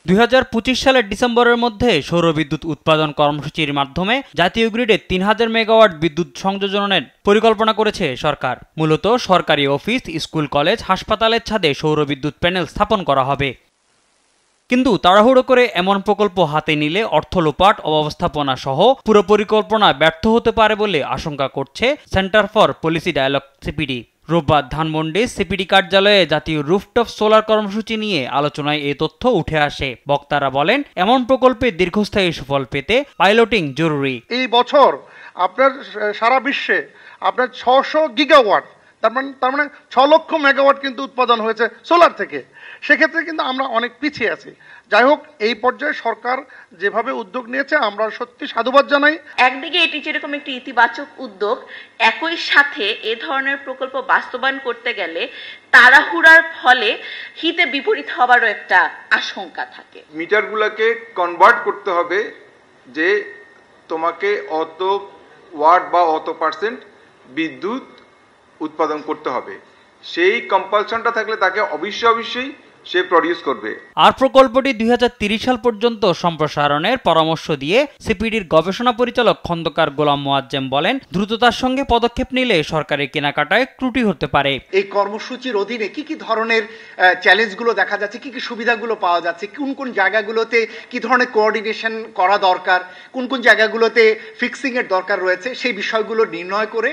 2025 সালের ডিসেম্বরের মধ্যে সৌরবিদ্যুৎ উৎপাদন কর্মসূচির মাধ্যমে জাতীয় গ্রিডে 3000 মেগাওয়াট বিদ্যুৎ সংযোজনের পরিকল্পনা করেছে সরকার। মূলত সরকারি অফিস, স্কুল, কলেজ, হাসপাতালের ছাদে সৌরবিদ্যুৎ প্যানেল স্থাপন করা হবে। কিন্তু তাড়াহুড়ো করে এমন প্রকল্প হাতে নিলে অর্থ লোপাট, অব্যবস্থাপনা সহ পুরো পরিকল্পনা ব্যর্থ হতে পারে বলে আশঙ্কা করছে Centre for Policy Dialogue CPD. রোববার ধানমন্ডি সিপিডি কার্যালয়ে জাতীয় রুফটপ সোলার কর্মসূচি নিয়ে আলোচনায় এই তথ্য উঠে আসে। বক্তারা বলেন, এমন প্রকল্পে দীর্ঘস্থায়ী সুফল পেতে পাইলটিং জরুরি। এই বছর আপনার সারা বিশ্বে আপনার 600 গিগাওয়াট, তার মানে 6 লক্ষ মেগাওয়াট কিন্তু উৎপাদন হয়েছে সোলার থেকে। সেক্ষেত্রে কিন্তু আমরা অনেক পিছিয়ে আছি। যাই হোক, এই পর্যায়ে সরকার যেভাবে উদ্যোগ নিয়েছে আমরা সত্যি সাধুবাদ জানাই। একদিকে এটি যেরকম একটি ইতিবাচক উদ্যোগ, একই সাথে এ ধরনের প্রকল্প বাস্তবায়ন করতে গেলে তাড়াহুড়ার ফলে হিতে বিপরীত হওয়ারও একটা আশঙ্কা থাকে। মিটারগুলোকে কনভার্ট করতে হবে যে তোমাকে অত ওয়াট বা অত পার্সেন্ট বিদ্যুৎ উৎপাদন করতে হবে। সেই কম্পালশনটা থাকলে তাকে অবশ্যই সে প্রডিউস করবে। আর প্রকল্পটি 2030 সাল পর্যন্ত সম্প্রসারণের পরামর্শ দিয়ে সিপিডির গবেষণা পরিচালক খন্দকার গোলাম মোয়াজ্জেম বলেন, দ্রুততার সঙ্গে পদক্ষেপ নিলে সরকারের কেনাকাটায় ত্রুটি হতে পারে। এই কর্মসূচির অধীনে কি কি ধরনের চ্যালেঞ্জগুলো দেখা যাচ্ছে, কি কি সুবিধাগুলো পাওয়া যাচ্ছে, কোন কোন জায়গাগুলোতে কি ধরনের কোঅর্ডিনেশন করা দরকার, কোন কোন জায়গাগুলোতে ফিক্সিং এর দরকার রয়েছে, সেই বিষয়গুলো নির্ণয় করে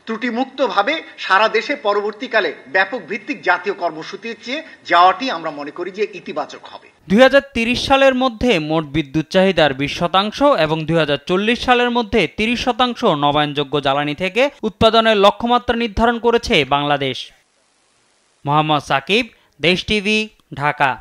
ত্রুটিমুক্তভাবে সারা দেশে পরবর্তীকালে ব্যাপক ভিত্তিক জাতীয় কর্মসূচির চেয়ে যাওয়াটি আমরা মনে করি যে ইতিবাচক হবে। 2030 সালের মধ্যে মোট বিদ্যুৎ চাহিদার 20% এবং 2040 সালের মধ্যে 30% নবায়নযোগ্য জ্বালানি থেকে উৎপাদনের লক্ষ্যমাত্রা নির্ধারণ করেছে বাংলাদেশ। মোহাম্মদ সাকিব, দেশ টিভি, ঢাকা।